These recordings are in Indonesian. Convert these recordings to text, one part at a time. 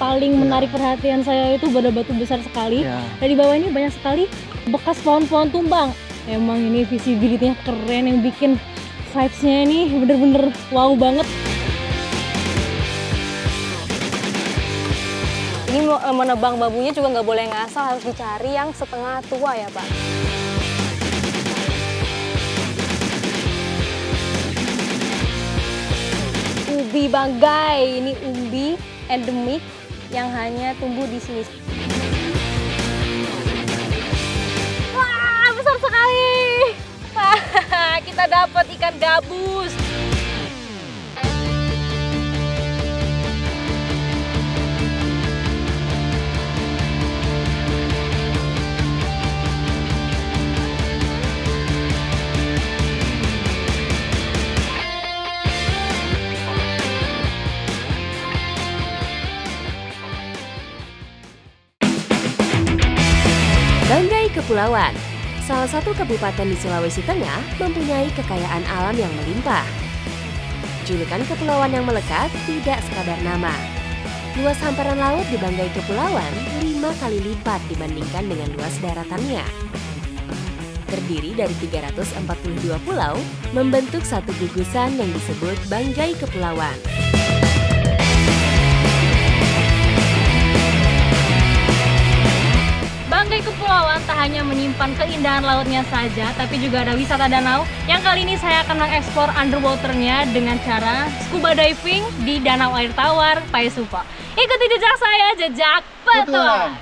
paling menarik perhatian saya itu batu-batu besar sekali. Dan di bawah ini banyak sekali bekas pohon-pohon tumbang. Emang ini visibility-nya keren, yang bikin vibes-nya ini bener-bener wow banget. Ini menebang bambunya juga nggak boleh ngasal, harus dicari yang setengah tua ya Pak. Ubi banggai, ini ubi endemik yang hanya tumbuh di sini. Wah, besar sekali. Kita dapat ikan gabus. Banggai Kepulauan, salah satu kabupaten di Sulawesi Tengah, mempunyai kekayaan alam yang melimpah. Julukan kepulauan yang melekat tidak sekadar nama. Luas hamparan laut di Banggai Kepulauan 5 kali lipat dibandingkan dengan luas daratannya. Terdiri dari 342 pulau, membentuk satu gugusan yang disebut Banggai Kepulauan. Banggai Kepulauan tak hanya menyimpan keindahan lautnya saja, tapi juga ada wisata danau yang kali ini saya akan mengeksplor underwaternya dengan cara scuba diving di Danau Air Tawar, Paisupo. Ikuti jejak saya, jejak petualang.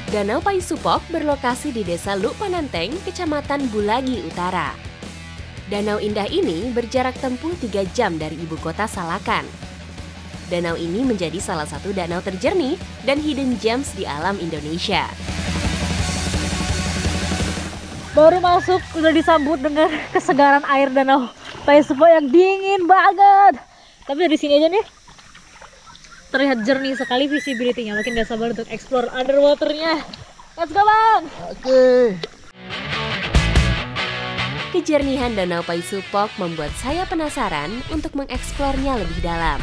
Danau Paisupok berlokasi di Desa Luk Pananteng, Kecamatan Bulagi Utara. Danau indah ini berjarak tempuh 3 jam dari ibu kota Salakan. Danau ini menjadi salah satu danau terjernih dan hidden gems di alam Indonesia. Baru masuk udah disambut dengan kesegaran air Danau Paisupo yang dingin banget. Tapi dari sini aja nih terlihat jernih sekali visibility-nya. Makin gak sabar untuk explore underwater-nya. Let's go Bang! Oke. Kejernihan Danau Paisupok membuat saya penasaran untuk mengeksplornya lebih dalam.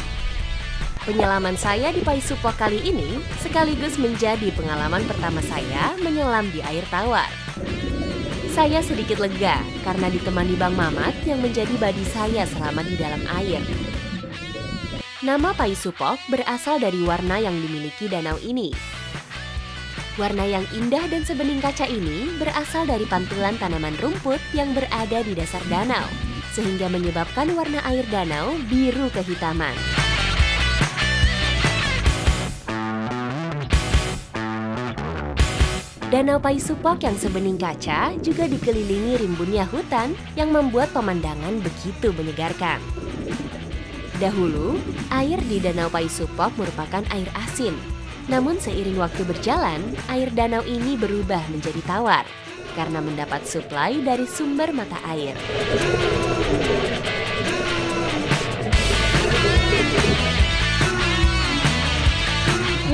Penyelaman saya di Paisupok kali ini sekaligus menjadi pengalaman pertama saya menyelam di air tawar. Saya sedikit lega karena ditemani Bang Mamat yang menjadi buddy saya selama di dalam air. Nama Paisupok berasal dari warna yang dimiliki danau ini. Warna yang indah dan sebening kaca ini berasal dari pantulan tanaman rumput yang berada di dasar danau, sehingga menyebabkan warna air danau biru kehitaman. Danau Paisupok yang sebening kaca juga dikelilingi rimbunnya hutan yang membuat pemandangan begitu menyegarkan. Dahulu, air di Danau Paisupok merupakan air asin. Namun seiring waktu berjalan, air danau ini berubah menjadi tawar karena mendapat suplai dari sumber mata air.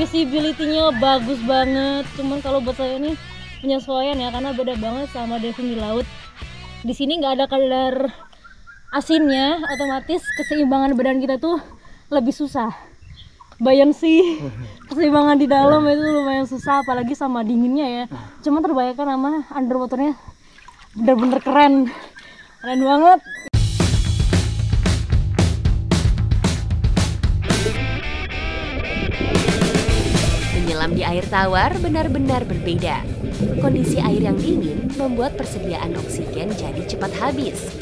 Visibility-nya bagus banget, cuman kalau buat saya ini penyesuaian ya, karena beda banget sama diving di laut. Di sini nggak ada kadar asinnya, otomatis keseimbangan badan kita tuh lebih susah. Buoyancy, keseimbangan di dalam itu lumayan susah, apalagi sama dinginnya ya. Cuman terbayarkan sama underwaternya bener-bener keren banget. Menyelam di air tawar benar-benar berbeda. Kondisi air yang dingin membuat persediaan oksigen jadi cepat habis.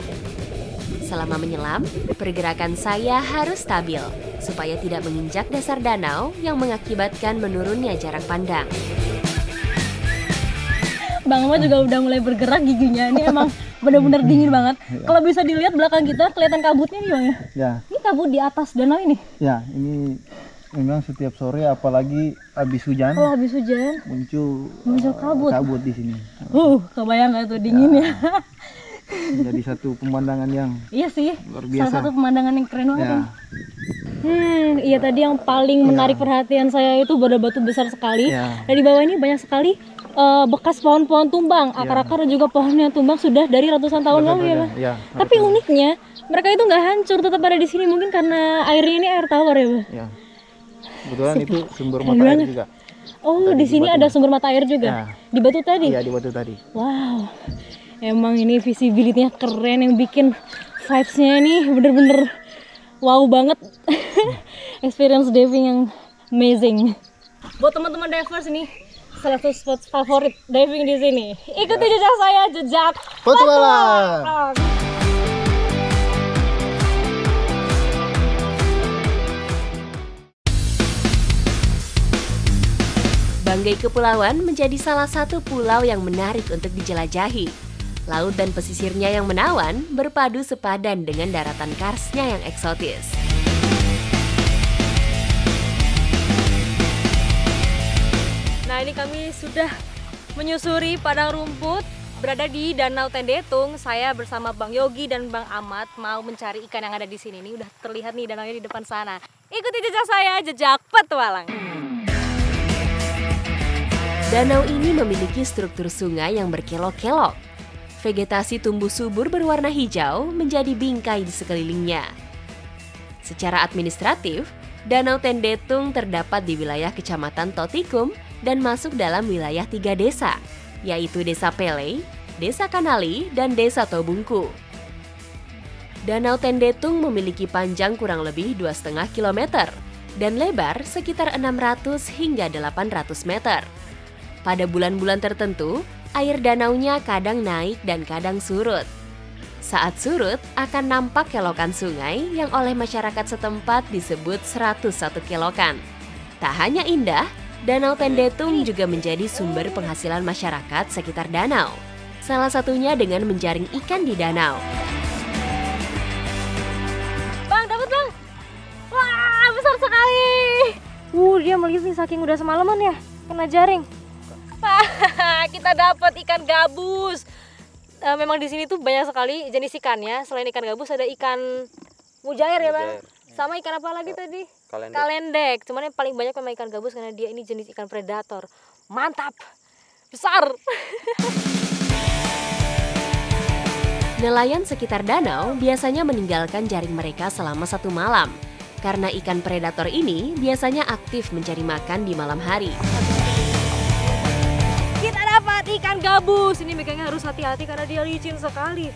Selama menyelam, pergerakan saya harus stabil supaya tidak menginjak dasar danau yang mengakibatkan menurunnya jarak pandang. Bang Mama juga udah mulai bergerak giginya. Ini emang benar-benar dingin banget. Kalau bisa dilihat belakang kita kelihatan kabutnya nih Bang ya. Ya. Ini kabut di atas danau ini. Ya, ini memang setiap sore apalagi habis hujan. Kalau habis hujan muncul kabut. Kabut di sini. Kebayang nggak tuh dingin ya. Jadi satu pemandangan yang iya sih, luar biasa. salah satu pemandangan yang keren banget. Ya. Iya tadi yang paling menarik perhatian saya itu batu besar sekali. Dan di bawah ini banyak sekali bekas pohon-pohon tumbang, akar-akar dan juga pohon yang tumbang sudah dari ratusan tahun lalu ya, Bang. Tapi uniknya mereka itu nggak hancur, tetap ada di sini. Mungkin karena airnya ini air tawar ya, Bang? Ya. Kebetulan itu sumber mata air juga. Oh, Tadi di sini batu. ada sumber mata air juga. Ya. Di batu tadi? Iya, di batu tadi. Wow. Emang ini visibility-nya keren, yang bikin vibes-nya ini bener-bener wow banget. Experience diving yang amazing. Buat teman-teman divers ini, salah satu spot favorit diving di sini. Ikuti jejak saya, jejak Petualang. Banggai Kepulauan menjadi salah satu pulau yang menarik untuk dijelajahi. Laut dan pesisirnya yang menawan berpadu sepadan dengan daratan karsnya yang eksotis. Nah, ini kami sudah menyusuri padang rumput, berada di Danau Tendetung. Saya bersama Bang Yogi dan Bang Ahmad mau mencari ikan yang ada di sini. Ini udah terlihat nih danaunya di depan sana. Ikuti jejak saya, jejak petualang. Danau ini memiliki struktur sungai yang berkelok-kelok. Vegetasi tumbuh subur berwarna hijau menjadi bingkai di sekelilingnya. Secara administratif, Danau Tendetung terdapat di wilayah Kecamatan Totikum dan masuk dalam wilayah 3 desa, yaitu Desa Pele, Desa Kanali, dan Desa Tobungku. Danau Tendetung memiliki panjang kurang lebih 2,5 km dan lebar sekitar 600 hingga 800 meter. Pada bulan-bulan tertentu, air danaunya kadang naik dan kadang surut. Saat surut, akan nampak kelokan sungai yang oleh masyarakat setempat disebut 101 kelokan. Tak hanya indah, Danau Tendetung juga menjadi sumber penghasilan masyarakat sekitar danau. Salah satunya dengan menjaring ikan di danau. Bang, dapat Bang! Wah, besar sekali! Dia meliping saking udah semalaman ya, kena jaring. Kita dapat ikan gabus. Memang di sini tuh banyak sekali jenis ikannya. Selain ikan gabus ada ikan mujair ya Bang. Sama ikan apa lagi tadi? Kalendek. Cuman yang paling banyak memang ikan gabus karena dia ini jenis ikan predator. Mantap, besar. Nelayan sekitar danau biasanya meninggalkan jaring mereka selama 1 malam. Karena ikan predator ini biasanya aktif mencari makan di malam hari. Kita dapat ikan gabus. Ini megangnya harus hati-hati karena dia licin sekali.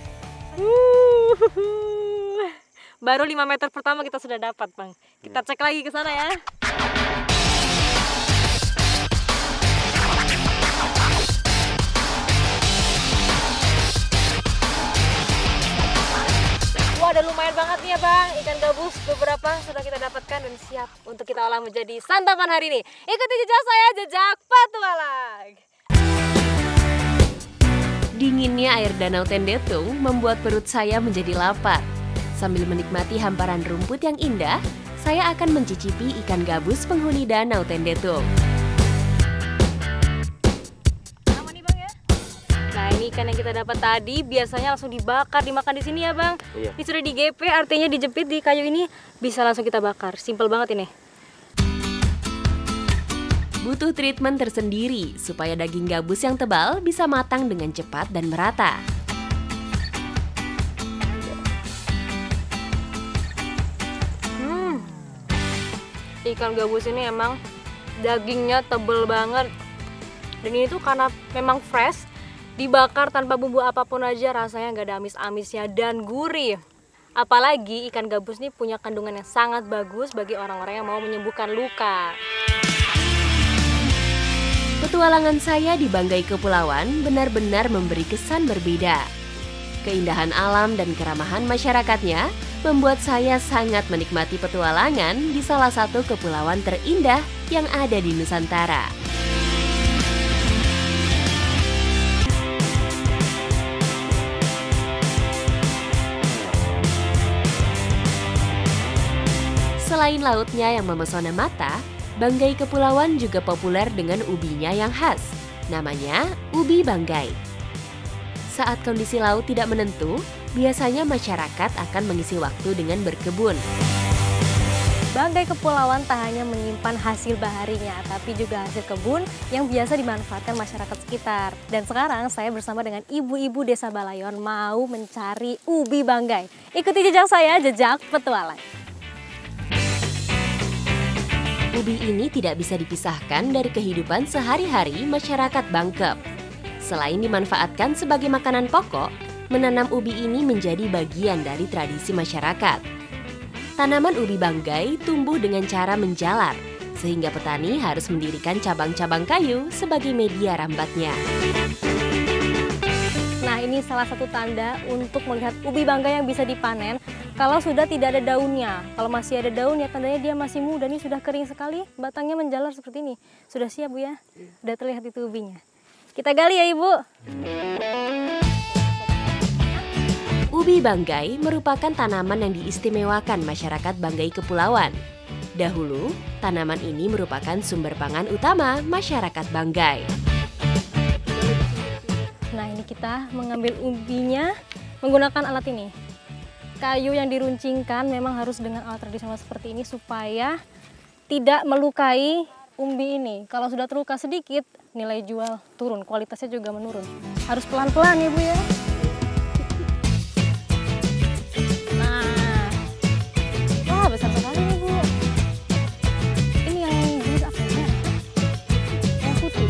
Baru 5 meter pertama kita sudah dapat, Bang. Kita cek lagi ke sana ya. Wah, ada lumayan banget nih ya, Bang. Ikan gabus beberapa sudah kita dapatkan dan siap untuk kita olah menjadi santapan hari ini. Ikuti jejak saya, jejak petualang. Dinginnya air Danau Tendetung membuat perut saya menjadi lapar. Sambil menikmati hamparan rumput yang indah, saya akan mencicipi ikan gabus penghuni Danau Tendetung. Sama nih Bang ya. Nah, ini ikan yang kita dapat tadi biasanya langsung dibakar, dimakan di sini ya Bang. Iya. Ini sudah di GP, artinya dijepit di kayu ini bisa langsung kita bakar. Simple banget ini. Butuh treatment tersendiri supaya daging gabus yang tebal bisa matang dengan cepat dan merata. Ikan gabus ini emang dagingnya tebel banget. Dan ini tuh karena memang fresh, dibakar tanpa bumbu apapun aja rasanya nggak ada amis-amisnya dan gurih. Apalagi ikan gabus ini punya kandungan yang sangat bagus bagi orang-orang yang mau menyembuhkan luka. Petualangan saya di Banggai Kepulauan benar-benar memberi kesan berbeda. Keindahan alam dan keramahan masyarakatnya membuat saya sangat menikmati petualangan di salah satu kepulauan terindah yang ada di Nusantara. Selain lautnya yang memesona mata, Banggai Kepulauan juga populer dengan ubinya yang khas. Namanya ubi Banggai. Saat kondisi laut tidak menentu, biasanya masyarakat akan mengisi waktu dengan berkebun. Banggai Kepulauan tak hanya menyimpan hasil baharinya, tapi juga hasil kebun yang biasa dimanfaatkan masyarakat sekitar. Dan sekarang saya bersama dengan ibu-ibu Desa Balayon mau mencari ubi Banggai. Ikuti jejak saya, jejak petualang. Ubi ini tidak bisa dipisahkan dari kehidupan sehari-hari masyarakat Bangkep. Selain dimanfaatkan sebagai makanan pokok, menanam ubi ini menjadi bagian dari tradisi masyarakat. Tanaman ubi Banggai tumbuh dengan cara menjalar, sehingga petani harus mendirikan cabang-cabang kayu sebagai media rambatnya. Nah, ini salah satu tanda untuk melihat ubi Banggai yang bisa dipanen kalau sudah tidak ada daunnya. Kalau masih ada daunnya, tandanya dia masih muda. Ini sudah kering sekali, batangnya menjalar seperti ini. Sudah siap, Bu ya? Sudah terlihat itu ubinya. Kita gali ya, Ibu. Ubi Banggai merupakan tanaman yang diistimewakan masyarakat Banggai Kepulauan. Dahulu, tanaman ini merupakan sumber pangan utama masyarakat Banggai. Nah, ini kita mengambil ubinya menggunakan alat ini. Kayu yang diruncingkan memang harus dengan alat tradisional seperti ini supaya tidak melukai umbi ini. Kalau sudah terluka sedikit, nilai jual turun, kualitasnya juga menurun. Harus pelan-pelan ya, Bu ya. Besar sekali nih, Bu. Ini yang jenis apa ya? Yang putih.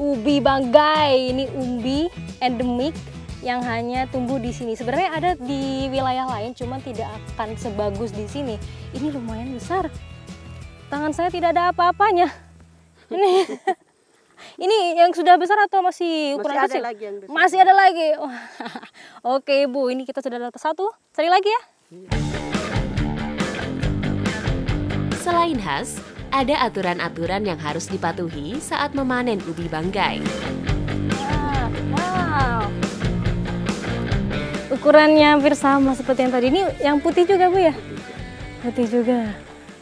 Ubi Banggai, ini ubi endemik yang hanya tumbuh di sini. Sebenarnya ada di wilayah lain, cuman tidak akan sebagus di sini. Ini lumayan besar. Tangan saya tidak ada apa-apanya. Ini. Ini yang sudah besar atau masih ukuran kecil? Masih ada lagi. Oke, Bu, ini kita sudah dapat satu. Cari lagi ya. Selain khas, ada aturan-aturan yang harus dipatuhi saat memanen ubi Banggai. Wow. Ukurannya hampir sama seperti yang tadi. Ini yang putih juga, Bu ya? Putih juga.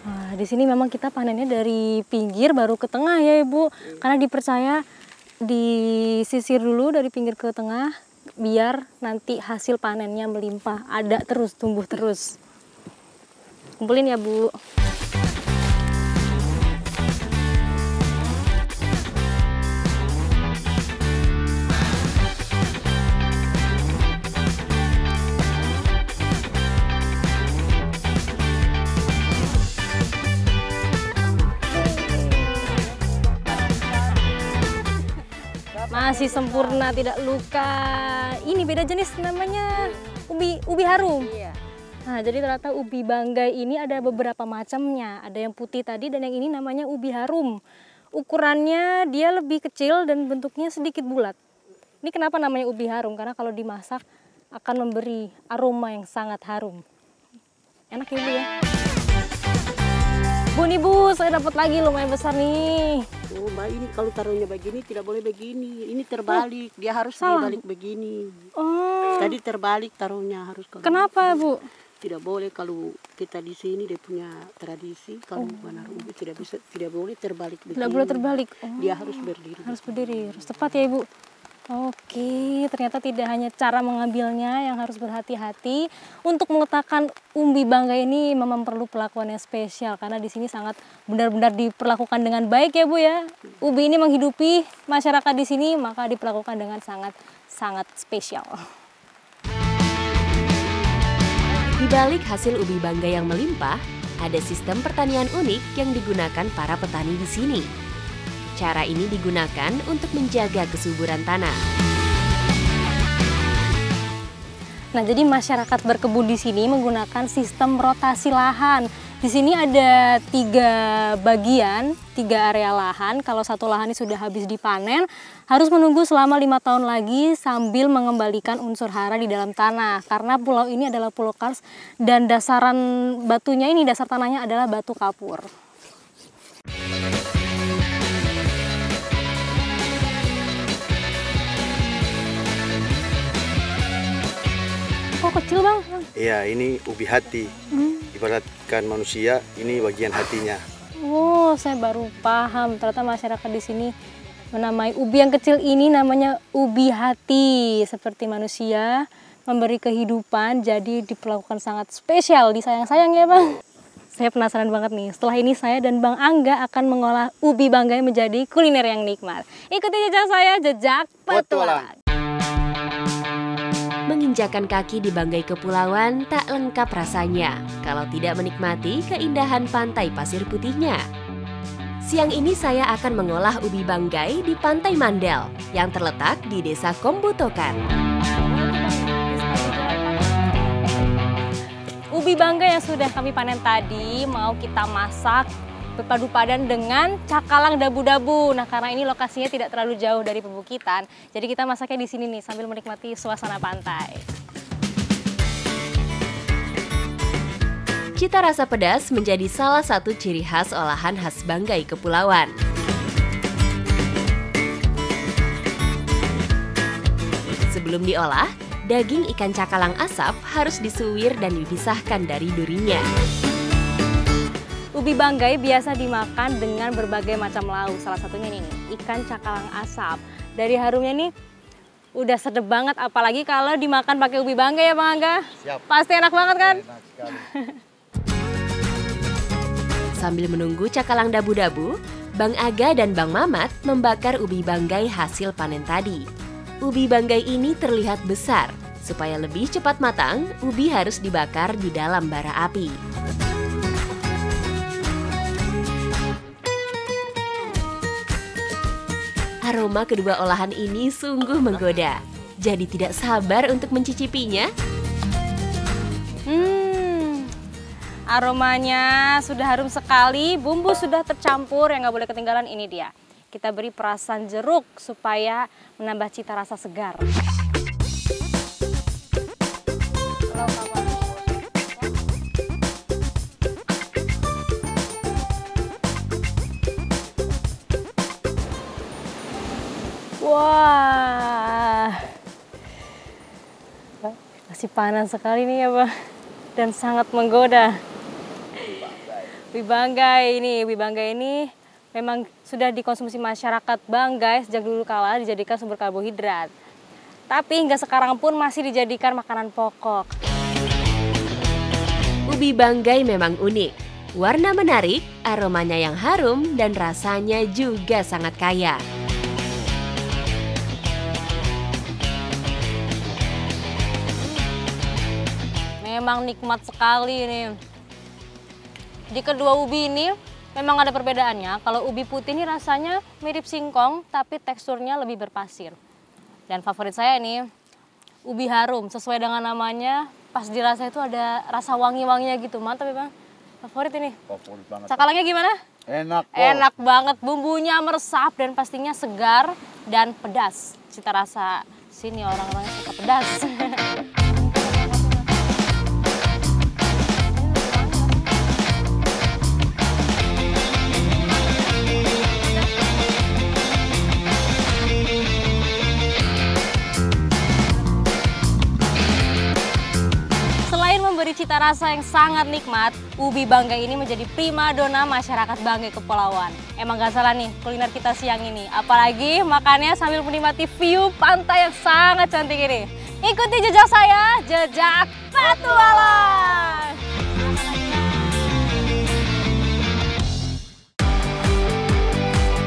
Wah, di sini memang kita panennya dari pinggir baru ke tengah ya, Ibu. Karena dipercaya disisir dulu dari pinggir ke tengah biar nanti hasil panennya melimpah, ada terus, tumbuh terus. Kumpulin ya, Bu. Masih sempurna, tidak luka. Ini beda jenis, namanya ubi harum. Iya. Nah, jadi ternyata ubi Banggai ini ada beberapa macamnya. Ada yang putih tadi dan yang ini namanya ubi harum. Ukurannya dia lebih kecil dan bentuknya sedikit bulat. Ini kenapa namanya ubi harum? Karena kalau dimasak akan memberi aroma yang sangat harum. Enak ya, Bu ya? Bu, nih Bu, saya dapat lagi lumayan besar nih. Oh, Mbak, ini kalau taruhnya begini tidak boleh begini. Ini terbalik, dia harus salah. dibalik begini. Oh. Tadi terbalik taruhnya harus. Kenapa, Bu? Tidak boleh kalau kita di sini dia punya tradisi kalau menaruh ubi tidak boleh terbalik begini. Tidak boleh terbalik. Oh. Dia harus berdiri. Harus berdiri, harus tepat ya, Ibu. Oke, ternyata tidak hanya cara mengambilnya yang harus berhati-hati. Untuk meletakkan umbi Banggai ini memang perlu perlakuan yang spesial karena di sini sangat benar-benar diperlakukan dengan baik ya, Bu ya. Ubi ini menghidupi masyarakat di sini, maka diperlakukan dengan sangat spesial. Di balik hasil ubi Banggai yang melimpah, ada sistem pertanian unik yang digunakan para petani di sini. Cara ini digunakan untuk menjaga kesuburan tanah. Nah, jadi masyarakat berkebun di sini menggunakan sistem rotasi lahan. Di sini ada 3 bagian, 3 area lahan. Kalau satu lahan ini sudah habis dipanen, harus menunggu selama 5 tahun lagi sambil mengembalikan unsur hara di dalam tanah. Karena pulau ini adalah pulau kars dan dasaran batunya ini, dasar tanahnya adalah batu kapur. Kok kecil, Bang? Iya, ini ubi hati. Ibaratkan manusia, ini bagian hatinya. Oh, saya baru paham. Ternyata masyarakat di sini menamai ubi yang kecil ini namanya ubi hati. Seperti manusia, memberi kehidupan, jadi diperlakukan sangat spesial, disayang-sayang ya Bang. Saya penasaran banget nih, setelah ini saya dan Bang Angga akan mengolah ubi banggai menjadi kuliner yang nikmat. Ikuti jejak saya, jejak petualang. Menginjakan kaki di Banggai Kepulauan tak lengkap rasanya kalau tidak menikmati keindahan pantai pasir putihnya. Siang ini saya akan mengolah ubi banggai di Pantai Mandel yang terletak di Desa Kombutokan. Ubi banggai yang sudah kami panen tadi mau kita masak berpadu padan dengan cakalang dabu-dabu. Nah, karena ini lokasinya tidak terlalu jauh dari perbukitan, jadi kita masaknya di sini nih sambil menikmati suasana pantai. Cita rasa pedas menjadi salah satu ciri khas olahan khas Banggai Kepulauan. Sebelum diolah, daging ikan cakalang asap harus disuwir dan dipisahkan dari durinya. Ubi banggai biasa dimakan dengan berbagai macam lauk, salah satunya ini nih, ikan cakalang asap. Dari harumnya nih udah sedep banget, apalagi kalau dimakan pakai ubi banggai ya Bang Angga. Siap. Pasti enak banget kan? Enak sekali. Sambil menunggu cakalang dabu-dabu, Bang Aga dan Bang Mamat membakar ubi banggai hasil panen tadi. Ubi banggai ini terlihat besar. Supaya lebih cepat matang, ubi harus dibakar di dalam bara api. Aroma kedua olahan ini sungguh menggoda. Jadi tidak sabar untuk mencicipinya. Aromanya sudah harum sekali, bumbu sudah tercampur, yang nggak boleh ketinggalan ini dia. Kita beri perasan jeruk supaya menambah cita rasa segar. Wah, masih panas sekali nih ya Bang, dan sangat menggoda. Ubi banggai ini memang sudah dikonsumsi masyarakat Banggai sejak dulu kala dijadikan sumber karbohidrat. Tapi hingga sekarang pun masih dijadikan makanan pokok. Ubi banggai memang unik, warna menarik, aromanya yang harum, dan rasanya juga sangat kaya. Memang nikmat sekali nih. Di kedua ubi ini memang ada perbedaannya. Kalau ubi putih ini rasanya mirip singkong, tapi teksturnya lebih berpasir. Dan favorit saya ini ubi harum, sesuai dengan namanya. Pas dirasa itu ada rasa wangi-wanginya gitu, mantap ya Bang. Favorit ini. Favorit banget. Cakalangnya gimana? Enak kok. Enak banget, bumbunya meresap dan pastinya segar dan pedas. Cita rasa sini orang-orang suka pedas. Memberi cita rasa yang sangat nikmat, ubi banggai ini menjadi primadona masyarakat Banggai Kepulauan. Emang gak salah nih kuliner kita siang ini, apalagi makannya sambil menikmati view pantai yang sangat cantik ini. Ikuti jejak saya, jejak petualang.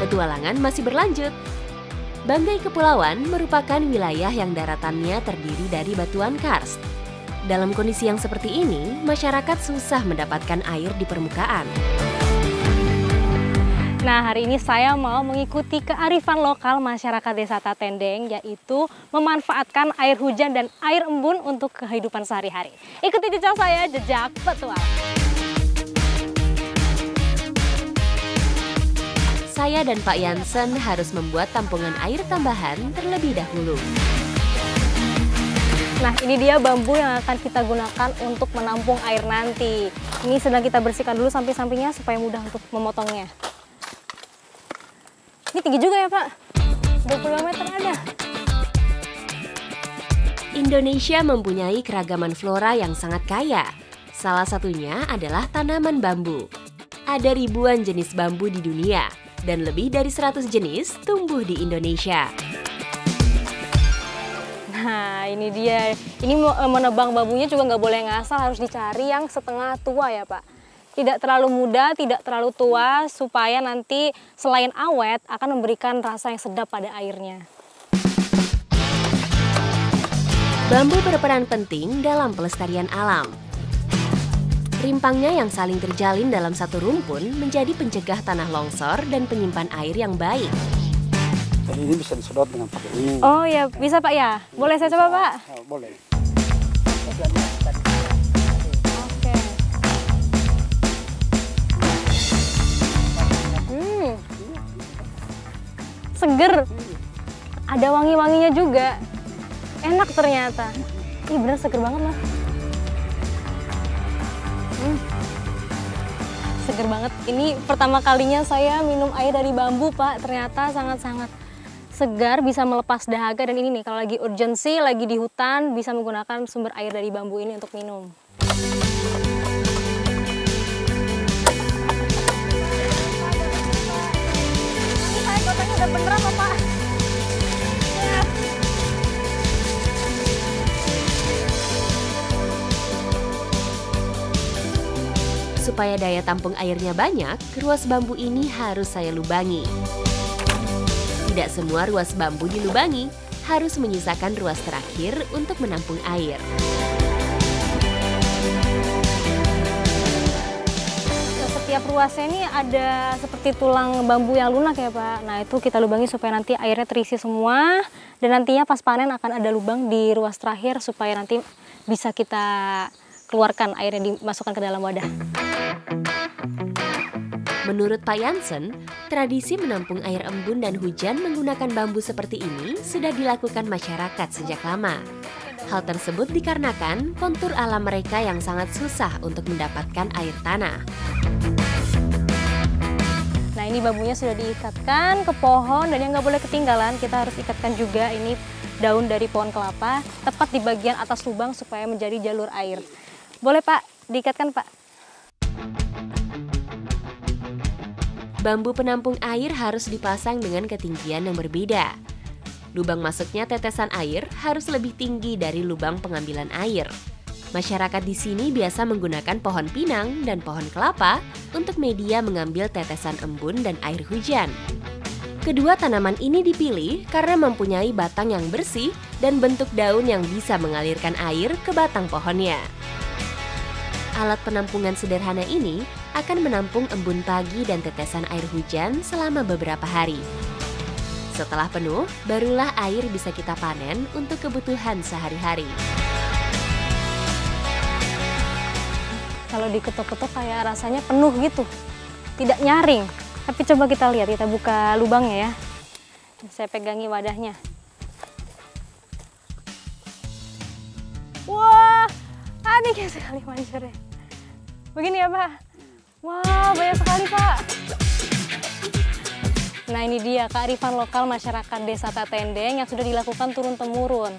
Petualangan masih berlanjut. Banggai Kepulauan merupakan wilayah yang daratannya terdiri dari batuan karst. Dalam kondisi yang seperti ini, masyarakat susah mendapatkan air di permukaan. Nah, hari ini saya mau mengikuti kearifan lokal masyarakat Desa Tatendeng, yaitu memanfaatkan air hujan dan air embun untuk kehidupan sehari-hari. Ikuti jejak saya, jejak petualang. Saya dan Pak Yansen harus membuat tampungan air tambahan terlebih dahulu. Nah, ini dia bambu yang akan kita gunakan untuk menampung air nanti. Ini sedang kita bersihkan dulu samping-sampingnya supaya mudah untuk memotongnya. Ini tinggi juga ya Pak, 25 meter ada. Indonesia mempunyai keragaman flora yang sangat kaya. Salah satunya adalah tanaman bambu. Ada ribuan jenis bambu di dunia, dan lebih dari 100 jenis tumbuh di Indonesia. Nah, ini dia. Ini menebang bambunya juga nggak boleh ngasal, harus dicari yang setengah tua ya, Pak. Tidak terlalu muda, tidak terlalu tua, supaya nanti selain awet akan memberikan rasa yang sedap pada airnya. Bambu berperan penting dalam pelestarian alam. Rimpangnya yang saling terjalin dalam satu rumpun menjadi pencegah tanah longsor dan penyimpan air yang baik. Jadi ini bisa disedot dengan pakai ini. Oh ya, bisa Pak ya? Boleh saya coba Pak? Oh, boleh. Oke. Seger. Ada wangi-wanginya juga. Enak ternyata. Ih bener seger banget loh. Seger banget. Ini pertama kalinya saya minum air dari bambu Pak. Ternyata sangat-sangat segar, bisa melepas dahaga. Dan ini nih kalau lagi urgensi, lagi di hutan, bisa menggunakan sumber air dari bambu ini untuk minum. Ini saya kotanya udah bener apa Pak? Ya. Supaya daya tampung airnya banyak, ruas bambu ini harus saya lubangi. Tidak semua ruas bambu dilubangi, harus menyisakan ruas terakhir untuk menampung air. Setiap ruasnya ini ada seperti tulang bambu yang lunak ya Pak. Nah itu kita lubangi supaya nanti airnya terisi semua. Dan nantinya pas panen akan ada lubang di ruas terakhir supaya nanti bisa kita keluarkan airnya, dimasukkan ke dalam wadah. Menurut Pak Jansen, tradisi menampung air embun dan hujan menggunakan bambu seperti ini sudah dilakukan masyarakat sejak lama. Hal tersebut dikarenakan kontur alam mereka yang sangat susah untuk mendapatkan air tanah. Nah ini bambunya sudah diikatkan ke pohon dan yang nggak boleh ketinggalan, kita harus ikatkan juga ini daun dari pohon kelapa tepat di bagian atas lubang supaya menjadi jalur air. Boleh Pak, diikatkan Pak. Bambu penampung air harus dipasang dengan ketinggian yang berbeda. Lubang masuknya tetesan air harus lebih tinggi dari lubang pengambilan air. Masyarakat di sini biasa menggunakan pohon pinang dan pohon kelapa untuk media mengambil tetesan embun dan air hujan. Kedua tanaman ini dipilih karena mempunyai batang yang bersih dan bentuk daun yang bisa mengalirkan air ke batang pohonnya. Alat penampungan sederhana ini akan menampung embun pagi dan tetesan air hujan selama beberapa hari. Setelah penuh, barulah air bisa kita panen untuk kebutuhan sehari-hari. Kalau diketuk-ketuk kayak rasanya penuh gitu, tidak nyaring. Tapi coba kita lihat, kita buka lubangnya ya. Saya pegangi wadahnya. Wah, aneh sekali mancurnya. Begini ya Pak. Wah, banyak sekali Pak. Nah ini dia kearifan lokal masyarakat Desa Tatendeng yang sudah dilakukan turun-temurun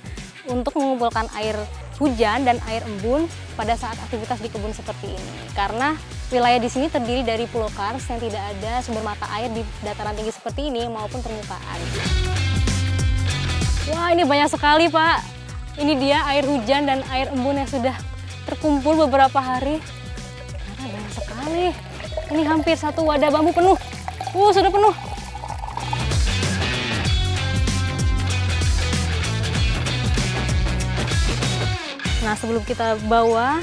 untuk mengumpulkan air hujan dan air embun pada saat aktivitas di kebun seperti ini. Karena wilayah di sini terdiri dari pulau kars yang tidak ada sumber mata air di dataran tinggi seperti ini maupun permukaan. Wah ini banyak sekali Pak. Ini dia air hujan dan air embun yang sudah terkumpul beberapa hari. Karena banyak sekali. Ini hampir satu wadah bambu penuh. Sudah penuh. Nah, sebelum kita bawa,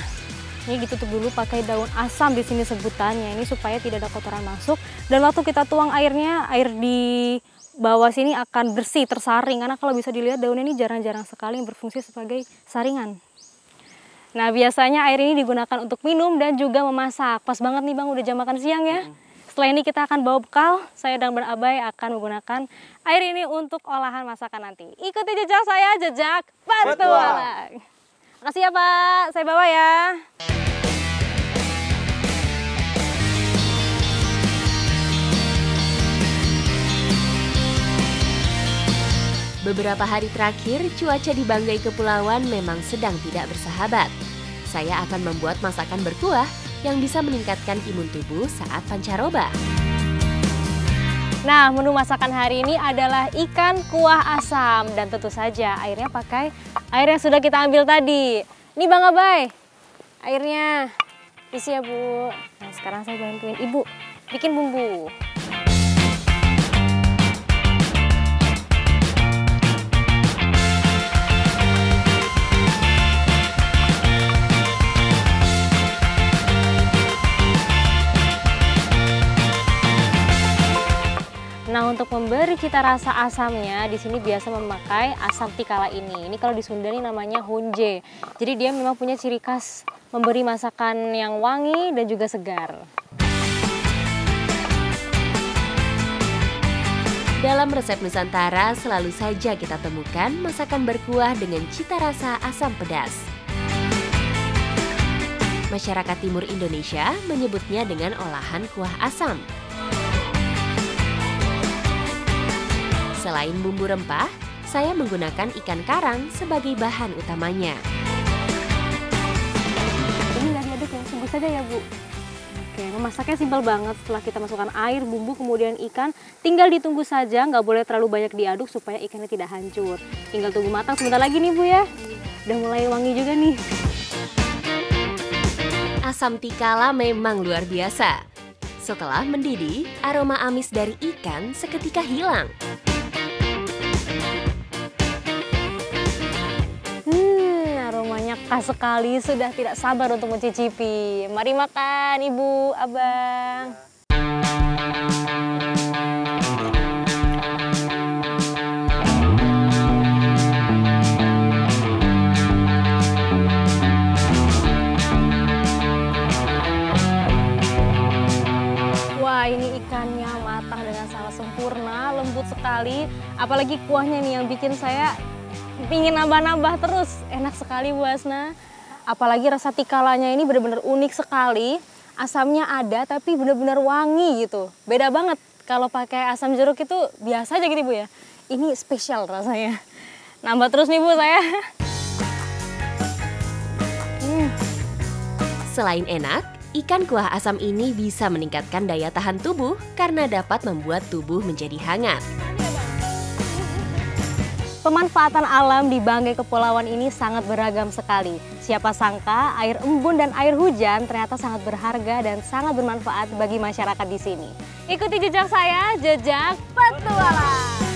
ini ditutup dulu pakai daun asam di sini sebutannya. Ini supaya tidak ada kotoran masuk. Dan waktu kita tuang airnya, air di bawah sini akan bersih, tersaring. Karena kalau bisa dilihat daunnya ini jarang-jarang sekali berfungsi sebagai saringan. Nah, biasanya air ini digunakan untuk minum dan juga memasak. Pas banget nih Bang, udah jam makan siang ya. Setelah ini kita akan bawa bekal. Saya dan Bang Abai akan menggunakan air ini untuk olahan masakan nanti. Ikuti jejak saya, jejak petualang. Makasih ya Pak, saya bawa ya. Beberapa hari terakhir, cuaca di Banggai Kepulauan memang sedang tidak bersahabat. Saya akan membuat masakan berkuah yang bisa meningkatkan imun tubuh saat pancaroba. Nah, menu masakan hari ini adalah ikan kuah asam. Dan tentu saja airnya pakai air yang sudah kita ambil tadi. Ini Bang Abai, airnya. Isi ya Bu. Nah, sekarang saya bantuin Ibu bikin bumbu. Nah, untuk memberi cita rasa asamnya, di sini biasa memakai asam tikala ini. Ini kalau di Sunda ini namanya honje. Jadi dia memang punya ciri khas memberi masakan yang wangi dan juga segar. Dalam resep Nusantara selalu saja kita temukan masakan berkuah dengan cita rasa asam pedas. Masyarakat Timur Indonesia menyebutnya dengan olahan kuah asam. Selain bumbu rempah, saya menggunakan ikan karang sebagai bahan utamanya. Ini nggak diaduk ya, tunggu saja ya Bu. Oke, memasaknya simpel banget. Setelah kita masukkan air, bumbu, kemudian ikan, tinggal ditunggu saja, nggak boleh terlalu banyak diaduk supaya ikannya tidak hancur. Tinggal tunggu matang sebentar lagi nih Bu ya. Udah mulai wangi juga nih. Asam tikala memang luar biasa. Setelah mendidih, aroma amis dari ikan seketika hilang. Aromanya khas sekali, sudah tidak sabar untuk mencicipi. Mari makan Ibu, Abang. Wah, ini ikannya matang dengan sangat sempurna, lembut sekali. Apalagi kuahnya nih yang bikin saya pingin nambah-nambah terus. Enak sekali Bu Asna. Apalagi rasa tikalanya ini benar-benar unik sekali. Asamnya ada tapi benar-benar wangi gitu. Beda banget kalau pakai asam jeruk itu biasa aja gitu Bu ya. Ini spesial rasanya. Nambah terus nih Bu saya. Selain enak, ikan kuah asam ini bisa meningkatkan daya tahan tubuh karena dapat membuat tubuh menjadi hangat. Pemanfaatan alam di Banggai Kepulauan ini sangat beragam sekali. Siapa sangka air embun dan air hujan ternyata sangat berharga dan sangat bermanfaat bagi masyarakat di sini. Ikuti jejak saya, jejak petualang.